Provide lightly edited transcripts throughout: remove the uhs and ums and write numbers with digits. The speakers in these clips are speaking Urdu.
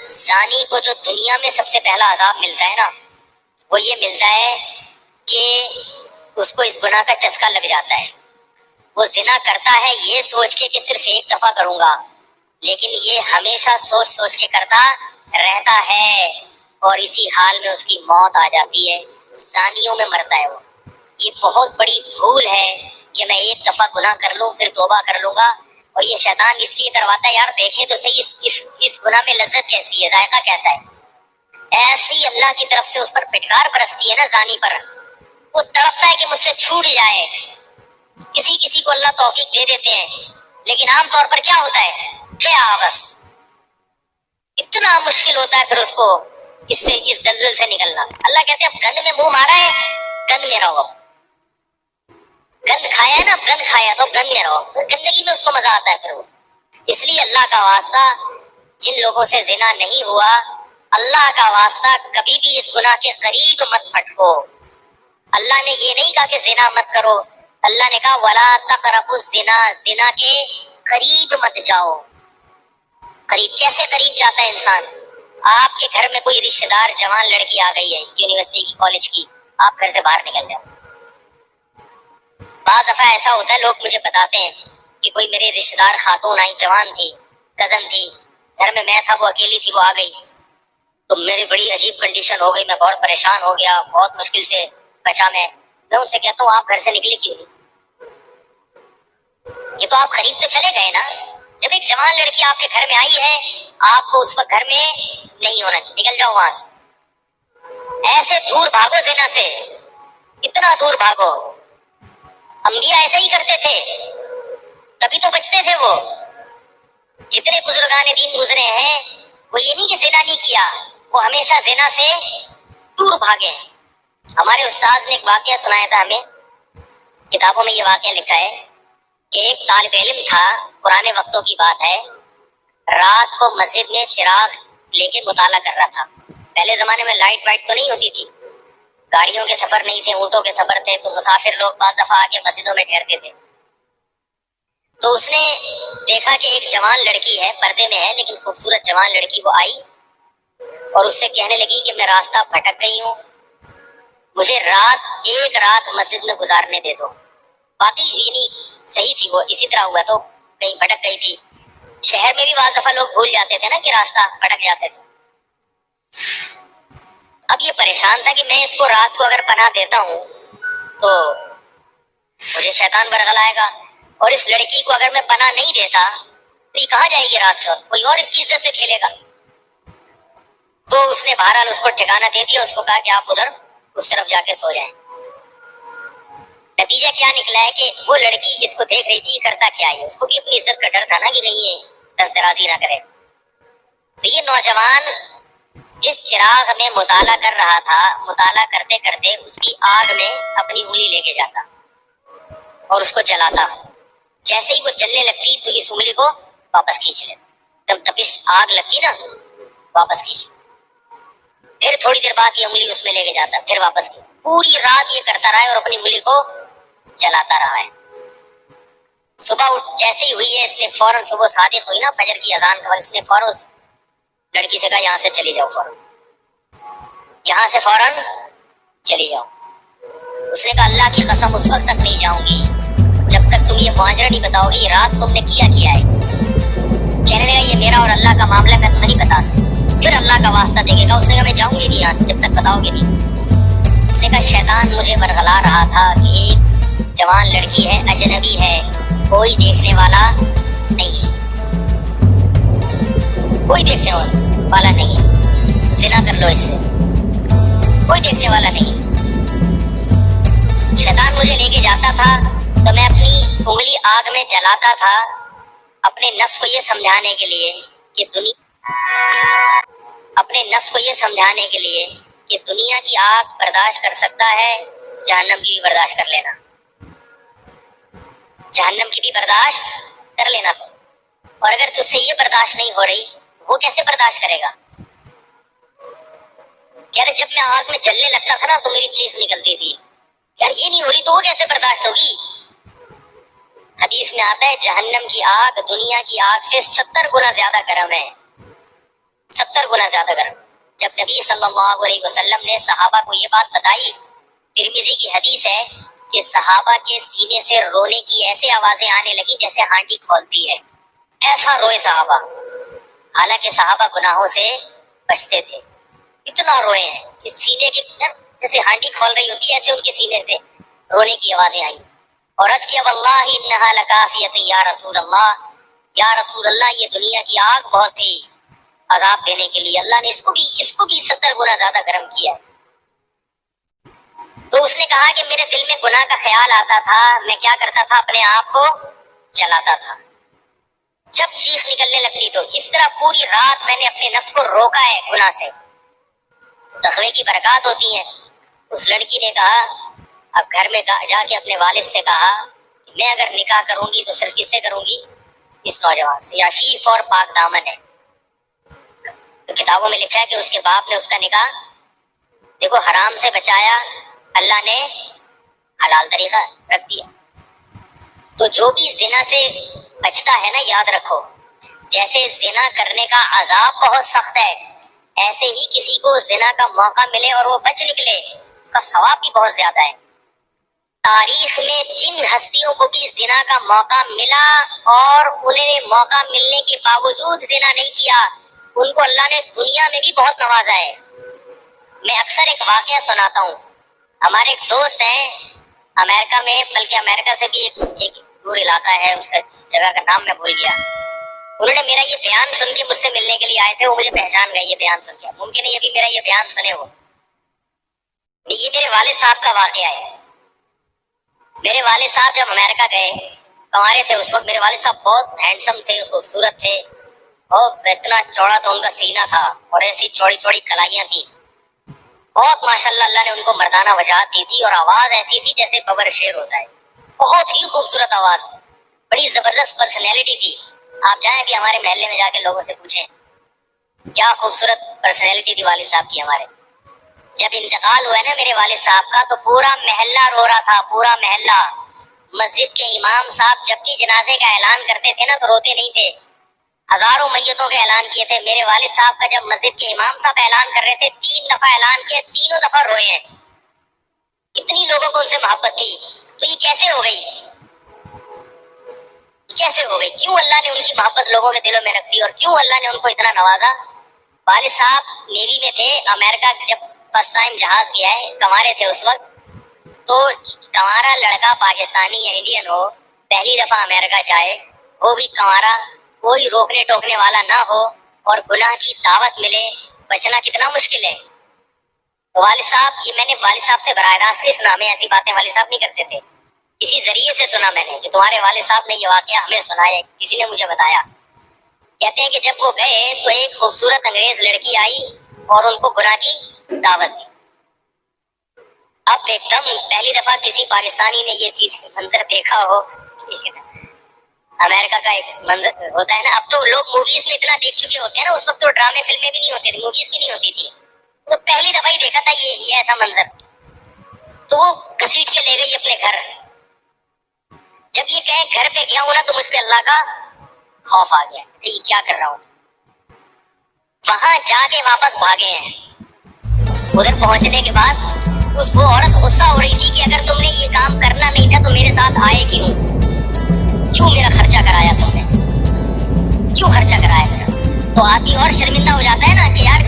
زانی کو جو دنیا میں سب سے پہلا عذاب ملتا ہے نا، وہ یہ ملتا ہے کہ اس کو اس گناہ کا چسکا لگ جاتا ہے۔ وہ زنا کرتا ہے یہ سوچ کے کہ صرف ایک دفعہ کروں گا، لیکن یہ ہمیشہ سوچ سوچ کے کرتا رہتا ہے، اور اسی حال میں اس کی موت آ جاتی ہے، زانیوں میں مرتا ہے وہ۔ یہ بہت بڑی بھول ہے کہ میں ایک دفعہ گناہ کر لوں پھر توبہ کر لوں گا، اور یہ شیطان اس لیے کرواتا ہے، یار دیکھیں تو صحیح اس گناہ میں لذت کیسی ہے، ذائقہ کیسا ہے۔ ایسی اللہ کی طرف سے اس پر پٹکار برستی ہے نا زانی پر، وہ تڑپتا ہے کہ مجھ سے چھوٹ جائے۔ کسی کو اللہ توفیق دے دیتے ہیں، لیکن عام طور پر کیا ہوتا ہے، کیا بس اتنا مشکل ہوتا ہے پھر اس کو اس دلدل سے نکلنا۔ اللہ کہتے ہیں اب گند میں منہ مارا ہے، گند میں رہو، گند کھایا ہے نا، گند کھایا تو گند میں رہو، گندگی میں اس کو مزہ آتا ہے پھر وہ۔ اس لیے اللہ کا واسطہ جن لوگوں سے زنا نہیں ہوا، اللہ کا واسطہ کبھی بھی اس گناہ کے قریب مت پھٹکو۔ اللہ نے یہ نہیں کہا کہ زنا مت کرو، اللہ نے کہا ولا تقربوا الزنا، زنا کے قریب مت جاؤ۔ قریب کیسے قریب جاتا ہے انسان؟ آپ کے گھر میں کوئی رشتہ دار جوان لڑکی آ گئی ہے یونیورسٹی کی، کالج کی، آپ گھر سے باہر نکل جاؤ۔ بعض دفعہ ایسا ہوتا ہے، لوگ مجھے بتاتے ہیں کہ کوئی میرے رشتہ دار خاتون آئی، جوان تھی، کزن تھی، گھر میں میں تھا، وہ اکیلی تھی، وہ آ گئی تو میری بڑی عجیب کنڈیشن ہو گئی، میں بہت پریشان ہو گیا، بہت مشکل سے بچا میں ان سے کہتا ہوں آپ گھر سے نکلے کیوں نہیں؟ یہ تو آپ قریب تو چلے گئے نا، جب ایک جوان لڑکی آپ کے گھر میں آئی ہے، آپ کو اس وقت گھر میں نہیں ہونا چاہیے، نکل جاؤ وہاں سے، ایسے دور بھاگو زنا سے، اتنا دور بھاگو۔ انبیاء ایسا ہی کرتے تھے، تبھی تو بچتے تھے وہ۔ جتنے بزرگان دین گزرے ہیں، وہ یہ نہیں کہ زنا نہیں کیا، وہ ہمیشہ زنا سے دور بھاگے۔ ہمارے استاذ نے ایک واقعہ سنایا تھا ہمیں، کتابوں میں یہ واقعہ لکھا ہے کہ ایک طالب علم تھا، پرانے وقتوں کی بات ہے، رات کو مسجد میں چراغ لے کے مطالعہ کر رہا تھا۔ پہلے زمانے میں لائٹ وائٹ تو نہیں ہوتی تھی، گاڑیوں کے سفر نہیں تھے، اونٹوں کے سفر تھے، تو مسافر لوگ بعض دفعہ آ کے مسجدوں میں ٹھہرتے تھے۔ تو اس نے دیکھا کہ ایک جوان لڑکی ہے، پردے میں ہے لیکن خوبصورت جوان لڑکی، وہ آئی اور اس سے کہنے لگی کہ میں راستہ بھٹک گئی ہوں، مجھے ایک رات مسجد میں گزارنے دے دو۔ باقی یعنی صحیح تھی وہ، اسی طرح ہوا تو کہیں بھٹک گئی تھی۔ شہر میں بھی بعض دفعہ لوگ بھول جاتے تھے نا کہ راستہ بھٹک جاتے تھے۔ اب یہ پریشان تھا کہ میں اس کو رات کو اگر پناہ دیتا ہوں تو مجھے شیطان برگلائے گا، اور اس لڑکی کو اگر میں پناہ نہیں دیتا تو یہ کہاں جائے گی رات کو، کوئی اور اس کی عزت سے کھیلے گا۔ تو اس نے بہرحال اس کو ٹھکانہ دے دیا، اس کو کہا کہ آپ ادھر اس طرف جا کے سو جائیں۔ نتیجہ کیا نکلا ہے کہ وہ لڑکی اس کو دیکھ رہی تھی یہ کرتا کیا ہے، اس کو بھی اپنی عزت کا ڈر تھا نا کہ کہیں یہ دست درازی نہ کرے۔ تو یہ نوجوان جس چراغ میں مطالعہ کر رہا تھا، مطالعہ کرتے کرتے اس کی آگ میں اپنی انگلی لے کے جاتا اور اس کو جلاتا۔ جیسے ہی وہ جلنے لگتی تو اس انگلی کو واپس کھینچ لیتا، جب تپش آگ لگتی نا واپس کھینچتا۔ پھر تھوڑی دیر بعد یہ انگلی اس میں لے کے جاتا، پھر واپس کھینچتا۔ پوری رات یہ کرتا رہا ہے اور اپنی انگلی کو جلاتا رہا ہے۔ صبح جیسے ہی ہوئی ہے، اس نے فوراً، صبح صادق ہوئی نا فجر کی اذان کا وقت، اس نے فوراً اس لڑکی سے کہا یہاں سے چلی جاؤ، فوراً یہاں سے فوراً چلی جاؤ۔ اس نے کہا اللہ کی قسم اس وقت تک نہیں جاؤں گی جب تک تم یہ ماجرا نہیں بتاؤ گی، رات تم نے کیا ہے۔ کہنے لگا یہ میرا اور اللہ کا معاملہ، میں تمہیں نہیں بتا سکتا۔ پھر اللہ کا واسطہ دیکھے گا، اس نے کہا میں جاؤں گی نہیں یہاں سے جب تک بتاؤ گے نہیں۔ اس نے کہا شیطان مجھے برگلا رہا تھا کہ ایک جوان لڑکی ہے، اجنبی ہے، کوئی دیکھنے والا نہیں ہے، کوئی دیکھنے والا نہیں ہے، زنا کر لو اس سے، کوئی دیکھنے والا نہیں۔ شیطان مجھے لے کے جاتا تھا تو میں اپنی انگلی آگ میں جلاتا تھا، اپنے نفس کو یہ سمجھانے کے لیے کہ دنیا کی آگ برداشت کر سکتا ہے، جہنم کی بھی برداشت کر لینا، جہنم کی بھی برداشت کر لینا۔ اور اگر تجھ سے یہ برداشت نہیں ہو رہی تو وہ کیسے برداشت کرے گا؟ یار جب میں آگ میں جلنے لگتا تھا نا تو میری چیخ نکلتی تھی، یار یہ نہیں ہو رہی تو وہ کیسے برداشت ہوگی؟ حدیث میں آتا ہے جہنم کی آگ دنیا کی آگ سے 70 گنا زیادہ گرم ہے، 70 گنا گنا زیادہ گرم. جب نبی صلی اللہ علیہ وسلم نے صحابہ کو یہ بات بتائی، ترمذی کی حدیث ہے کہ صحابہ کے سینے سے رونے کی ایسے آوازیں آنے لگی جیسے ہانڈی کھولتی ہے، ایسا روئے صحابہ. حالانکہ صحابہ گناہوں سے بچتے تھے، اتنا روئے ہیں کہ سینے کے جیسے ہانڈی کھول رہی ہوتی ہے ایسے ان کے سینے سے رونے کی آوازیں آئیں. اور عرض کیا واللہ انہا لکافیۃ یا رسول اللہ، یا رسول اللہ یہ دنیا کی آگ بہت تھی عذاب دینے کے لیے، اللہ نے اس کو بھی 70 گنا زیادہ گرم کیا ہے. تو اس نے کہا کہ میرے دل میں گناہ کا خیال آتا تھا، میں کیا کرتا تھا، اپنے آپ کو جلاتا تھا. جب چیخ نکلنے لگتی تو اس طرح پوری رات میں نے اپنے نفس کو روکا ہے گناہ سے. تقوی کی برکات ہوتی ہیں. اس لڑکی نے کہا، اب گھر میں جا کے اپنے والد سے کہا میں اگر نکاح کروں گی تو صرف کس سے کروں گی، اس نوجوان سے، عفیف اور پاک دامن ہے. تو کتابوں میں لکھا ہے کہ اس کے باپ نے اس کا نکاح دیکھو حرام سے بچایا، اللہ نے حلال طریقہ رکھ دیا. تو جو بھی زنا سے بچتا ہے نا، یاد رکھو جیسے زنا کرنے کا عذاب بہت سخت ہے، ایسے ہی کسی کو زنا کا موقع ملے اور وہ بچ نکلے اس کا ثواب بھی بہت زیادہ ہے. تاریخ میں جن ہستیوں کو بھی زنا کا موقع ملا اور انہیں موقع ملنے کے باوجود زنا نہیں کیا، ان کو اللہ نے دنیا میں بھی بہت نوازا ہے. میں اکثر ایک واقعہ سناتا ہوں. ہمارے ایک دوست ہیں امریکہ میں، بلکہ امریکہ سے بھی ایک دور علاقہ ہے، اس کا جگہ کا نام میں بھول گیا. انہوں نے میرا یہ بیان سن کے مجھ سے ملنے کے لیے آئے تھے، وہ مجھے پہچان گئے یہ بیان سن کے. ممکن ہے یہ بھی میرا یہ بیان سنے ہو. یہ میرے والد صاحب کا واقعہ ہے. میرے والد صاحب جب امریکہ گئے، کنوارے تھے اس وقت، میرے والد صاحب بہت ہینڈسم تھے، خوبصورت تھے، اور اتنا چوڑا تو ان کا سینہ تھا اور ایسی چوڑی چوڑی کلائیاں تھیں. بہت ماشاءاللہ اللہ نے ان کو مردانہ وجاہت دی تھی، اور آواز ایسی تھی جیسے ببر شیر ہوتا ہے. بہت ہی خوبصورت آواز، بڑی زبردست پرسنالٹی تھی. آپ جائیں ابھی ہمارے محلے میں جا کے لوگوں سے پوچھیں کیا خوبصورت پرسنالٹی تھی والد صاحب کی ہمارے. جب انتقال ہوا ہے نا میرے والد صاحب کا، تو پورا محلہ رو رہا تھا، پورا محلہ. مسجد کے امام صاحب جب بھی جنازے کا اعلان کرتے تھے نا تو روتے نہیں تھے. ہزاروں میتوں کے اعلان کیے تھے. میرے والد صاحب کا جب مسجد کے امام صاحب اعلان کر رہے تھے 3 دفعہ اعلان کیا، تینوں دفعہ روئے ہیں. اتنی لوگوں کو ان سے محبت تھی. تو یہ کیسے ہو گئی، کیسے ہو گئی؟ کیوں اللہ نے ان کی محبت لوگوں کے دلوں میں رکھ دی، اور کیوں اللہ نے ان کو اتنا نوازا؟ والد صاحب نیوی میں تھے. امریکہ جب فرسٹ ٹائم جہاز کیا ہے، کنوارے تھے اس وقت. تو کنوارا لڑکا پاکستانی یا انڈین ہو، پہلی دفعہ امریکہ جائے، وہ بھی کنوارا، کوئی روکنے ٹوکنے والا نہ ہو، اور گناہ کی دعوت ملے، بچنا کتنا مشکل ہے. والد صاحب، یہ میں نے والد صاحب سے براہ راست سے سنا، میں ایسی باتیں والد صاحب نہیں کرتے تھے، کسی ذریعے سے سنا میں نے کہ تمہارے والد صاحب نے یہ واقعہ ہمیں سنایا، کسی نے مجھے بتایا. کہتے ہیں کہ جب وہ گئے تو ایک خوبصورت انگریز لڑکی آئی اور ان کو گناہ کی دعوت دی. اب ایک دم پہلی دفعہ کسی پاکستانی نے یہ چیز منظر دیکھا ہو، امریکہ کا ایک منظر ہوتا ہے نا. اب تو لوگ موویز میں اتنا دیکھ چکے ہوتے ہیں نا، اس وقت تو ڈرامے فلمیں بھی نہیں ہوتے تھے، موویز بھی نہیں ہوتی تھی. تو پہلی دفعہ ہی دیکھا تھا یہ ایسا منظر. تو وہ گھسیٹ کے لے گئی اپنے گھر. جب یہ کہے گھر پہ گیا ہوں نا تو مجھ پہ اللہ کا خوف آ گیا کہ یہ کیا کر رہا ہوں. وہاں جا کے واپس بھاگے ہیں. ادھر پہنچنے کے بعد وہ عورت غصہ ہو رہی تھی کہ اگر تم نے یہ کام کرنا نہیں تھا تو میرے ساتھ آئے کیوں میرا خرچہ کرایا تم نے، کیوں خرچہ کرایا میرا؟ تو آدمی اور شرمندہ ہو جاتا ہے نا کہ یار.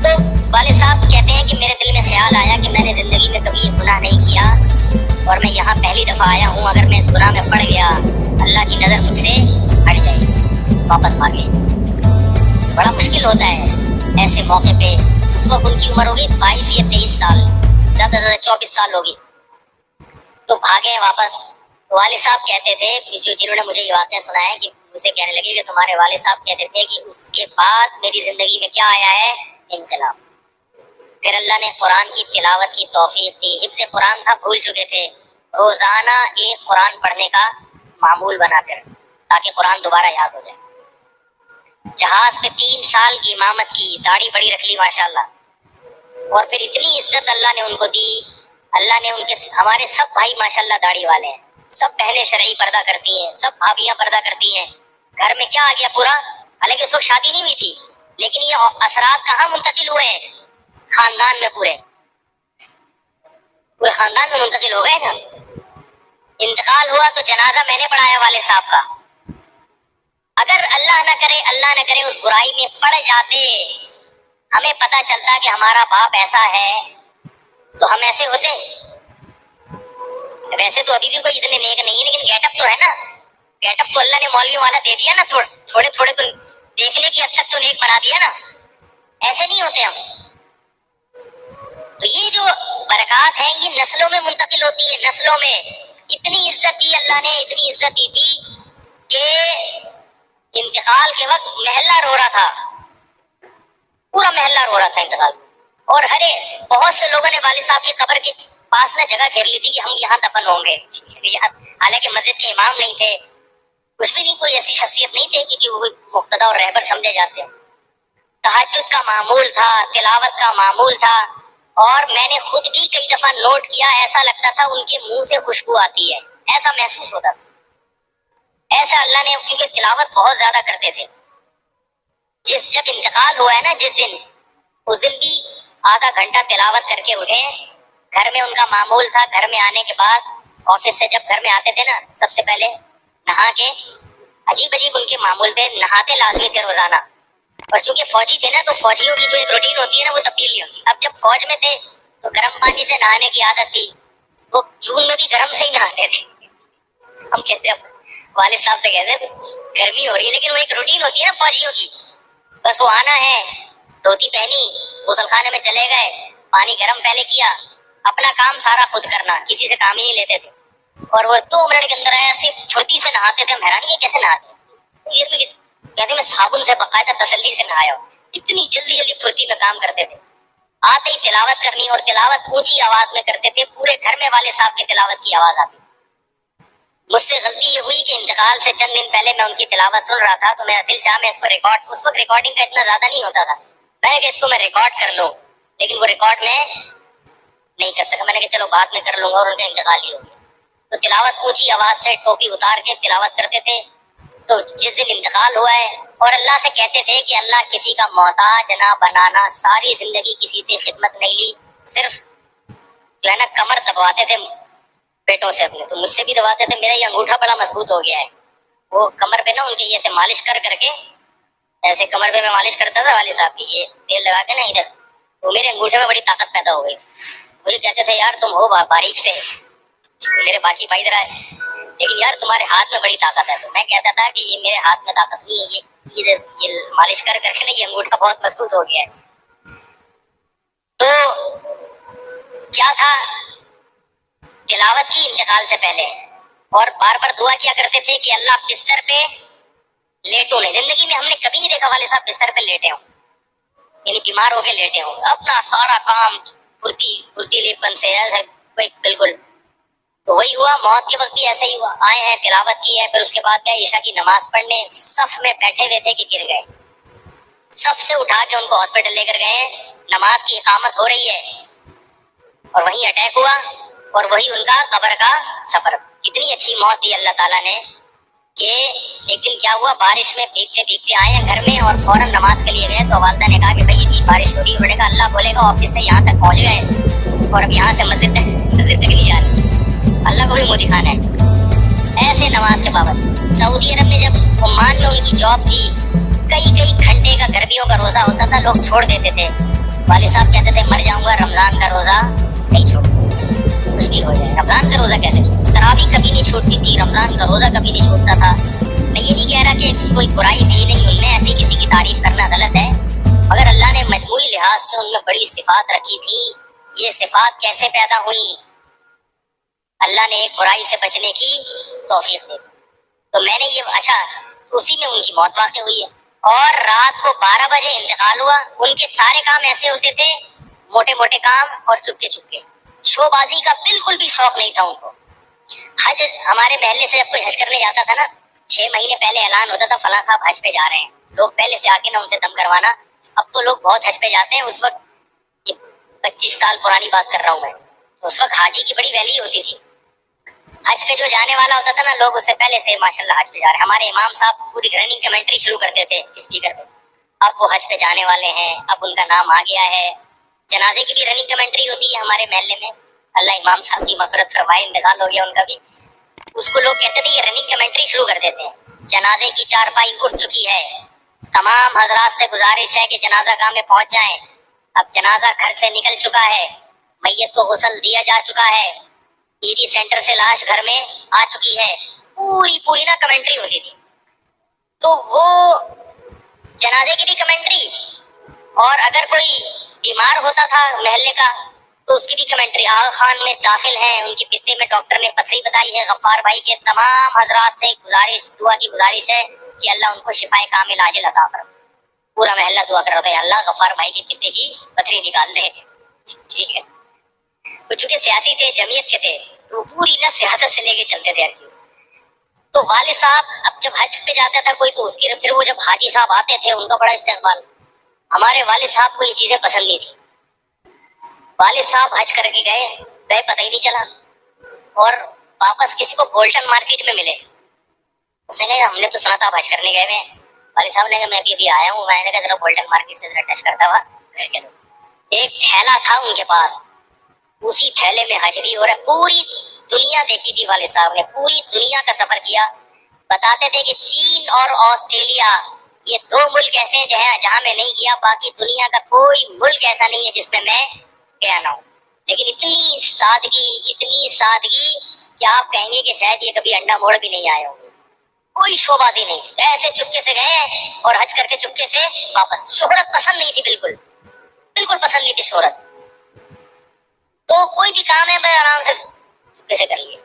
تو والد صاحب کہتے ہیں کہ میرے دل میں خیال آیا کہ میں نے زندگی میں کبھی یہ گناہ نہیں کیا، اور میں یہاں پہلی دفعہ آیا ہوں، اگر میں اس گناہ میں پڑ گیا اللہ کی نظر مجھ سے ہٹ جائے گی. واپس بھاگے. بڑا مشکل ہوتا ہے ایسے موقع پہ. اس وقت ان کی عمر ہوگی 22 یا 23 سال، زیادہ سے زیادہ 24 سال ہوگی. تو بھاگے واپس. والد صاحب کہتے تھے جنہوں نے مجھے یہ واقعہ سنا ہے، کہ مجھے کہنے لگے کہ تمہارے والد صاحب کہتے تھے کہ اس کے بعد میری زندگی میں کیا آیا ہے، انقلاب. پھر اللہ نے قرآن کی تلاوت کی توفیق دی. حفظ قرآن تھا، بھول چکے تھے. روزانہ ایک قرآن پڑھنے کا معمول بنا کر، تاکہ قرآن دوبارہ یاد ہو جائے. جہاز پہ 3 سال کی امامت کی، داڑھی بڑی رکھ لی ماشاءاللہ. اور پھر اتنی عزت اللہ نے ان کو دی. اللہ نے ان کے، ہمارے سب بھائی ماشاءاللہ داڑھی والے ہیں، سب بہنیں شرعی پردہ کرتی ہیں، سب بھابیاں پردہ کرتی ہیں. گھر میں کیا آ گیا پورا، حالانکہ اس وقت شادی نہیں ہوئی تھی، لیکن یہ اثرات کہاں منتقل ہوئے ہیں؟ خاندان میں، پورے خاندان میں منتقل ہو گئے نا۔ انتقال ہوا تو جنازہ میں نے پڑھایا والد صاحب کا، اگر اللہ نہ کرے اس برائی میں پڑ جاتے، ہمیں پتہ چلتا کہ ہمارا باپ ایسا ہے، تو ہم ایسے ہوتے؟ ویسے تو ابھی بھی کوئی اتنے نیک نہیں ہے، لیکن گیٹ اپ تو ہے نا، گیٹ اپ تو اللہ نے مولوی والا دے دیا نا، تھوڑے تھوڑے تو دیکھنے کی حد تک تو نیک بنا دیا نا، ایسے نہیں ہوتے ہم۔ تو یہ جو برکات ہیں یہ نسلوں میں منتقل ہوتی ہے، نسلوں میں۔ اتنی عزت دی اللہ نے، اتنی عزت دی تھی کہ انتقال کے وقت محلہ رو رہا تھا، پورا محلہ رو رہا تھا انتقال، اور بہت سے لوگوں نے والد صاحب کی قبر کے پاس نہ جگہ گھیر لی تھی کہ ہم یہاں دفن ہوں گے، حالانکہ مسجد کے امام نہیں تھے، کچھ بھی نہیں، کوئی ایسی شخصیت نہیں تھے کہ وہ مقتدی اور رہبر سمجھے جاتے۔ تہجد کا معمول تھا، تلاوت کا معمول تھا، اور میں نے خود بھی کئی دفعہ نوٹ کیا، ایسا لگتا تھا ان کے منہ سے خوشبو آتی ہے، ایسا محسوس ہوتا تھا، ایسا اللہ نے، کیونکہ تلاوت بہت زیادہ کرتے تھے۔ جب انتقال ہوا ہے نا، جس دن، اس دن بھی آدھا گھنٹہ تلاوت کر کے اٹھے۔ گھر میں ان کا معمول تھا، گھر میں آنے کے بعد آفس سے جب گھر میں آتے تھے نا، سب سے پہلے نہا کے، عجیب ان کے معمول تھے، نہاتے لازمی تھے روزانہ، اور چونکہ فوجی تھے نا تو فوجیوں کی جو ایک روٹین ہوتی ہے نا وہ تبدیل نہیں ہوتی۔ اب جب فوج میں تھے تو گرم پانی سے نہانے کی عادت تھی، وہ جون میں بھی گرم سے ہی نہاتے تھے۔ ہم کہتے ہیں، والد صاحب سے کہتے ہیں گرمی ہو رہی ہے، لیکن وہ ایک روٹین ہوتی ہے نا فوجیوں کی، بس وہ آنا ہے، دھوتی پہنی، غسل خانے میں چلے گئے، پانی گرم پہلے کیا، اپنا کام سارا خود کرنا، کسی سے کام ہی نہیں لیتے تھے، اور وہ 2 منٹ کے اندر ایسے پھرتی سے نہاتے تھے، ہم حیران یہ کیسے نہاتے، کہتے میں صابن سے باقاعدہ تسلی سے نہایا ہوں، اتنی جلدی پھرتی میں کام کرتے تھے۔ آتے ہی تلاوت کرنی، اور تلاوت اونچی آواز میں کرتے تھے، پورے گھر میں والد صاحب کی تلاوت کی آواز آتی۔ مجھ سے غلطی یہ ہوئی کہ انتقال سے چند دن پہلے میں ان کی تلاوت سن رہا تھا، تو میرا دل چاہا میں اس کو اس وقت ریکارڈنگ کا اتنا زیادہ نہیں ہوتا تھا، میں نے کہا اس کو میں ریکارڈ کر لوں، لیکن وہ ریکارڈ میں نہیں کر سکا، میں نے کہا چلو بعد میں کر لوں گا، اور ان کا انتقال ہی ہو گیا۔ تو تلاوت اونچی آواز سے ٹوپی اتار کے تلاوت کرتے تھے۔ تو جس دن انتقال ہوا ہے، اور اللہ سے کہتے تھے کہ اللہ کسی کا محتاج نہ بنانا، ساری زندگی کسی سے خدمت نہیں لی، صرف جو ہے نا کمر دبواتے تھے پیٹوں سے اپنے، تو مجھ سے بھی دباتے تھے، میرا یہ انگوٹھا بڑا مضبوط ہو گیا ہے، وہ کمر پہ نا ان کے یہ سے مالش کر کے، ایسے کمر پہ میں مالش کرتا تھا والد صاحب کی، یہ تیل لگا کے نا ادھر، تو میرے انگوٹھے میں بڑی طاقت پیدا ہو گئی تھی، مجھے کہتے تھے یار تم ہو باریک سے، میرے باقی بھائی ادھر آئے، لیکن یار تمہارے ہاتھ میں بڑی طاقت ہے، تو میں کہتا تھا کہ یہ میرے ہاتھ میں طاقت نہیں ہے، یہ مالش کر کے نا یہ انگوٹھا بہت مضبوط ہو گیا ہے۔ تو کیا تھا، تلاوت کی انتقال سے پہلے، اور بار بار دعا کیا کرتے تھے کہ اللہ بستر پہ لیٹوں نہیں، زندگی میں ہم نے کبھی نہیں دیکھا والد صاحب بستر پہ لیٹے ہوں، یعنی بیمار ہو کے لیٹے ہوں، اپنا سارا کام پھرتی پن سے بالکل۔ تو وہی ہوا، موت کے وقت بھی ایسا ہی ہوا، آئے ہیں تلاوت کی ہے، پھر اس کے بعد گئے عشاء کی نماز پڑھنے، صف میں بیٹھے ہوئے تھے کہ گر گئے، صف سے اٹھا کے ان کو ہاسپٹل لے کر گئے، نماز کی اقامت ہو رہی ہے اور وہیں اٹیک ہوا، اور وہی ان کا قبر کا سفر۔ اتنی اچھی موت دی اللہ تعالیٰ نے کہ ایک دن کیا ہوا، بارش میں بھیگتے بھیگتے آئے ہیں گھر میں، اور فوراً نماز کے لیے گئے، تو والدہ نے کہا کہ بھائی اتنی بارش ہو رہی ہے، انہوں نے کہا اللہ بولے گا آفس سے یہاں تک پہنچ گئے، اور اب یہاں سے مسجد تک نہیں جا رہے، اللہ کو بھی منہ دکھانا ہے، ایسے نماز کے پابند۔ سعودی عرب میں جب عمان میں ان کی جاب تھی، کئی گھنٹے کا گرمیوں کا روزہ ہوتا تھا، لوگ چھوڑ دیتے تھے، والد صاحب کہتے تھے مر جاؤں گا رمضان کا روزہ نہیں چھوڑ، کچھ بھی ہو جائے رمضان کا روزہ کیسے، تراویح کبھی نہیں چھوٹتی تھی، رمضان کا روزہ کبھی نہیں چھوٹتا تھا۔ میں یہ نہیں کہہ رہا کہ کوئی برائی تھی نہیں ان میں، ایسی کسی کی تعریف کرنا غلط ہے، مگر اللہ نے مجموعی لحاظ سے ان میں بڑی صفات رکھی تھی۔ یہ صفات کیسے پیدا ہوئی؟ اللہ نے ایک برائی سے بچنے کی توفیق دی، تو میں نے یہ اسی میں ان کی موت واقع ہوئی ہے، اور رات کو 12 بجے انتقال ہوا۔ ان کے سارے کام ایسے ہوتے تھے، موٹے موٹے کام اور چپکے چپکے، شو بازی کا بالکل بھی شوق نہیں تھا ان کو۔ حج، ہمارے محلے سے جب کوئی حج کرنے جاتا تھا نا، 6 مہینے پہلے اعلان ہوتا تھا فلاں صاحب حج پہ جا رہے ہیں، لوگ پہلے سے آ کے نا ان سے دم کروانا۔ اب تو لوگ بہت حج پہ جاتے ہیں، اس وقت یہ 25 سال پرانی بات کر رہا ہوں میں، اس وقت حاجی کی بڑی ویلیو ہوتی تھی، حج پہ جو جانے والا ہوتا تھا نا، لوگ اس سے پہلے سے ماشاءاللہ حج پہ جا رہے ہیں۔ ہمارے امام صاحب پوری رننگ کمنٹری شروع کرتے تھے اسپیکر پہ، اب وہ حج پہ جانے والے ہیں، اب ان کا نام آ گیا ہے۔ جنازے کی بھی رننگ کمنٹری ہوتی ہے ہمارے محلے میں، اللہ امام صاحب کی مغفرت فرمائے، انتقال ہو گیا ان کا بھی۔ اس کو لوگ کہتے تھے یہ رننگ کمنٹری شروع کر دیتے ہیں۔ جنازے کی چارپائی اٹھ چکی ہے، تمام حضرات سے گزارش ہے کہ جنازہ گاہ میں پہنچ جائیں۔ اب جنازہ گھر سے نکل چکا ہے، میت کو غسل دیا جا چکا ہے، عیدی سینٹر سے لاش گھر میں آ چکی ہے، پوری نا کمنٹری ہوتی تھی۔ تو وہ جنازے کی بھی کمنٹری، اور اگر کوئی بیمار ہوتا تھا محلے کا تو اس کی بھی کمنٹری۔ آغا خان میں داخل ہیں، ان کے پتے میں ڈاکٹر نے پتھری بتائی ہے، غفار بھائی کے تمام حضرات سے گزارش، دعا کی گزارش ہے کہ اللہ ان کو شفائے کامل عاجل عطا فرمائے۔ پورا محلہ دعا کر رہا ہے اللہ غفار بھائی کے پتے کی پتھری نکال دے، ٹھیک ہے۔ وہ چونکہ سیاسی تھے، جمعیت کے تھے، تو وہ پوری نا سیاست سے لے کے چلتے تھے ہر چیز۔ تو والد صاحب اب جب حج پہ جاتا تھا کوئی تو اس کی پھر وہ جب حاجی صاحب آتے تھے ان کا بڑا استقبال۔ ہمارے والد صاحب کو یہ چیزیں پسند نہیں تھی۔ والد صاحب حج کر کے گئے پتہ ہی نہیں چلا، اور واپس کسی کو بولٹن مارکیٹ میں ملے۔ اس نے کہا ہم نے تو سنا تھا آپ حج کرنے گئے ہوئے۔ والد صاحب نے کہا میں ابھی آیا ہوں، میں نے کہا ذرا بولٹن مارکیٹ سے ذرا ٹچ کرتا ہوا گھر چلو۔ ایک تھیلا تھا ان کے پاس، اسی تھیلے میں حج بھی ہو رہا ہے۔ پوری دنیا دیکھی تھی والد صاحب نے، پوری دنیا کا سفر کیا۔ بتاتے تھے کہ چین اور آسٹریلیا یہ دو ملک ایسے ہیں جہاں میں نہیں گیا، باقی دنیا کا کوئی ملک ایسا نہیں ہے جس میں میں گیا نہ ہوں۔ لیکن اتنی سادگی کہ آپ کہیں گے کہ شاید یہ کبھی انڈا موڑ بھی نہیں آئے ہوں گے۔ کوئی شو بازی نہیں، ایسے چپکے سے گئے اور حج کر کے چپکے سے واپس۔ شہرت پسند نہیں تھی، بالکل پسند نہیں تھی شہرت۔ تو کوئی بھی کام ہے میں آرام سے چپکے سے کر لیے۔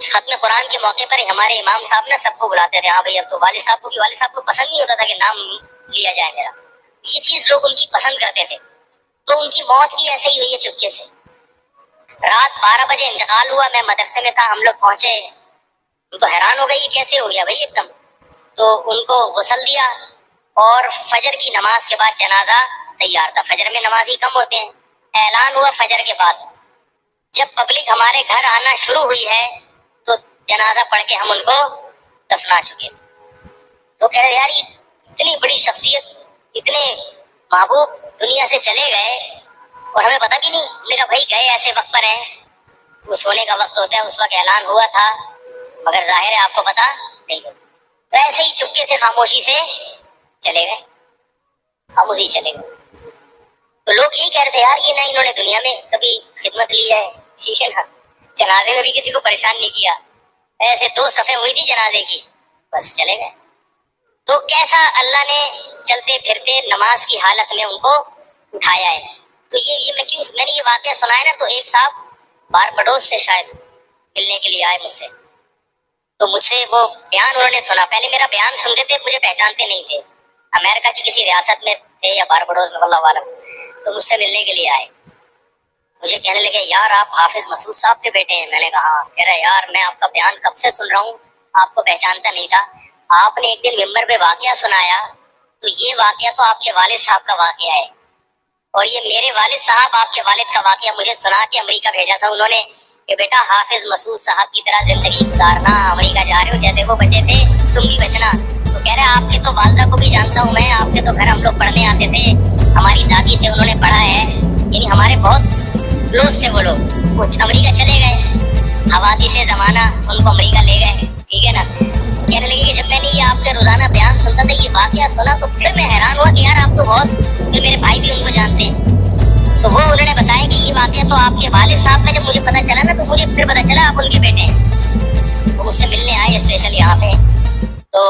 ختم قرآن کے موقع پر ہمارے امام صاحب نے سب کو بلاتے تھے، ہاں بھائی اب تو والد صاحب کو پسند نہیں ہوتا تھا کہ نام لیا جائے میرا، یہ چیز لوگ ان کی پسند کرتے تھے۔ تو ان کی موت بھی ایسے ہی ہوئی ہے چپکے سے۔ رات 12 بجے انتقال ہوا، میں مدرسے میں تھا، ہم لوگ پہنچے، ان کو حیران ہو گئی یہ کیسے ہو گیا بھائی ایک دم۔ تو ان کو غسل دیا، اور فجر کی نماز کے بعد جنازہ تیار تھا۔ فجر میں نمازی کم ہوتے ہیں، اعلان ہوا فجر کے بعد۔ جب پبلک ہمارے گھر آنا شروع ہوئی ہے تو جنازہ پڑھ کے ہم ان کو دفنا چکے تھے۔ وہ کہہ رہے یار یہ اتنی بڑی شخصیت، اتنے محبوب دنیا سے چلے گئے اور ہمیں پتہ بھی نہیں۔ ہم نے کہا بھائی گئے ایسے وقت پر ہیں، وہ سونے کا وقت ہوتا ہے، اس وقت اعلان ہوا تھا، مگر ظاہر ہے آپ کو پتہ نہیں چلتا۔ تو ایسے ہی چپکے سے خاموشی سے چلے گئے، خاموشی چلے گئے۔ تو لوگ یہی کہہ رہے تھے یار یہ نہ انہوں نے دنیا میں کبھی خدمت لی ہے، ٹھیک ہے نا، جنازے میں بھی کسی کو پریشان نہیں کیا، ایسے 2 صفیں ہوئی تھی جنازے کی، بس چلے گئے۔ تو کیسا اللہ نے چلتے پھرتے نماز کی حالت میں ان کو اٹھایا ہے۔ تو میں نے یہ واقعہ سنا ہے نا، تو ایک صاحب باربڈوس سے شاید ملنے کے لیے آئے مجھ سے، تو مجھ سے وہ بیان انہوں نے سنا، پہلے میرا بیان سنتے تھے، مجھے پہچانتے نہیں تھے، امریکہ کی کسی ریاست میں تھے یا باربڈوس میں واللہ عالم۔ تو مجھ سے ملنے کے لیے آئے، مجھے کہنے لگے یار آپ حافظ مسعود صاحب کے بیٹے ہیں؟ میں نے کہا ہاں۔ کہہ رہا یار میں آپ کا بیان کب سے سن رہا ہوں، آپ کو پہچانتا نہیں تھا، آپ نے ایک دن ممبر پہ واقعہ سنایا، تو یہ واقعہ تو آپ کے والد صاحب کا واقعہ ہے، اور یہ میرے والد صاحب آپ کے والد کا واقعہ مجھے سنا کے امریکہ بھیجا تھا انہوں نے کہ بیٹا حافظ مسعود صاحب کی طرح زندگی گزارنا، امریکہ جا رہے ہو جیسے وہ بچے تھے تم بھی بچنا۔ تو کہہ رہے آپ کے تو والدہ کو بھی جانتا ہوں میں، آپ کے تو گھر ہم لوگ پڑھنے آتے تھے، ہماری دادی سے انہوں نے پڑھا ہے، یعنی ہمارے بہت کلوز تھے وہ لوگ۔ کچھ امریکہ چلے گئے، حوادث سے زمانہ ان کو امریکہ لے گئے، ٹھیک ہے نا۔ کہنے لگے کہ جب میں نے یہ آپ کے روزانہ بیان سنتا تھا، یہ واقعہ سنا، تو پھر میں حیران ہوا کہ یار آپ تو بہت، پھر میرے بھائی بھی ان کو جانتے ہیں۔ تو وہ انہوں نے بتایا کہ یہ واقعہ تو آپ کے والد صاحب کا، جب مجھے پتا چلا نا تو مجھے پھر پتا چلا آپ ان کے بیٹے ہیں۔ تو مجھ سے ملنے آئے اسپیشل یہاں پہ۔ تو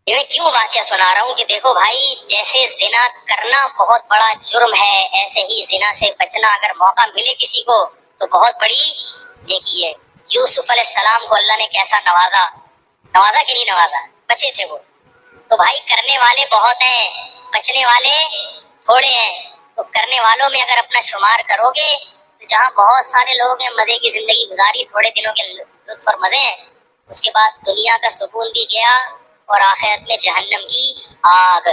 یہ میں کیوں واقعہ سنا رہا ہوں کہ دیکھو بھائی، جیسے زنا کرنا بہت بڑا جرم ہے، ایسے ہی زنا سے بچنا اگر موقع ملے کسی کو تو بہت بڑی نیکی ہے۔ یوسف علیہ السلام کو اللہ نے کیسا نوازا کہ نہیں نوازا، بچے تھے وہ۔ تو بھائی کرنے والے بہت ہیں، بچنے والے تھوڑے ہیں۔ تو کرنے والوں میں اگر اپنا شمار کرو گے تو جہاں بہت سارے لوگ ہیں مزے کی زندگی گزاری، تھوڑے دنوں کے لطف اور مزے ہیں، اس کے بعد دنیا کا سکون بھی گیا اور آخرت میں جہنم کی آگ۔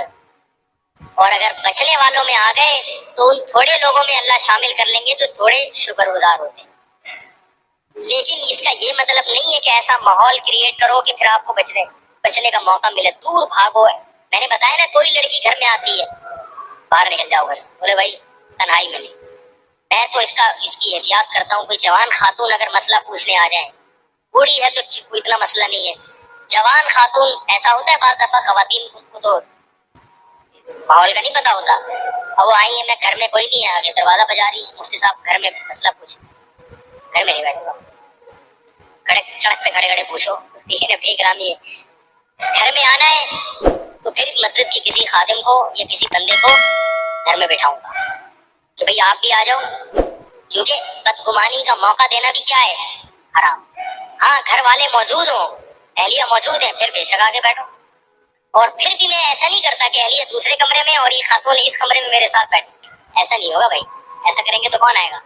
اور اگر بچنے والوں میں آ گئے تو ان تھوڑے لوگوں میں اللہ شامل کر لیں گے جو تھوڑے شکر گزار ہوتے ہیں۔ لیکن اس کا یہ مطلب نہیں ہے کہ ایسا ماحول کریٹ کرو کہ پھر آپ کو بچ رہے۔ بچنے کا موقع ملے دور بھاگو. میں نے بتایا نا کوئی لڑکی گھر میں آتی ہے باہر نکل جاؤ گھر سے. بولے بھائی تنہائی میں نہیں. میں تو اس کی احتیاط کرتا ہوں. کوئی جوان خاتون اگر مسئلہ پوچھنے آ جائیں, بوڑھی ہے تو اتنا مسئلہ نہیں ہے. جوان خاتون ایسا ہوتا ہے بعض دفعہ خواتین کو تو ماحول کا نہیں پتا ہوتا, اور وہ آئی ہے میں گھر میں کوئی نہیں ہے, آگے دروازہ بجا رہی ہے مفتی صاحب گھر میں مسئلہ پوچھیں. گھر میں نہیں بیٹھوں گا, سڑک پہ کھڑے کھڑے پوچھو. ٹھیک ہے بھیک رامی ہے. گھر میں آنا ہے تو پھر مسجد کی کسی خادم کو یا کسی بندے کو گھر میں بٹھاؤں گا کہ بھئی آپ بھی آ جاؤ, کیونکہ بدگمانی کا موقع دینا بھی کیا ہے, حرام. ہاں گھر والے موجود ہوں, اہلیہ موجود ہیں, پھر بے شک آگے بیٹھو. اور پھر بھی میں ایسا نہیں کرتا کہ اہلیہ دوسرے کمرے میں اور یہ خاتون اس کمرے میں میرے ساتھ بیٹھے. ایسا نہیں ہوگا بھائی, ایسا کریں گے تو کون آئے گا.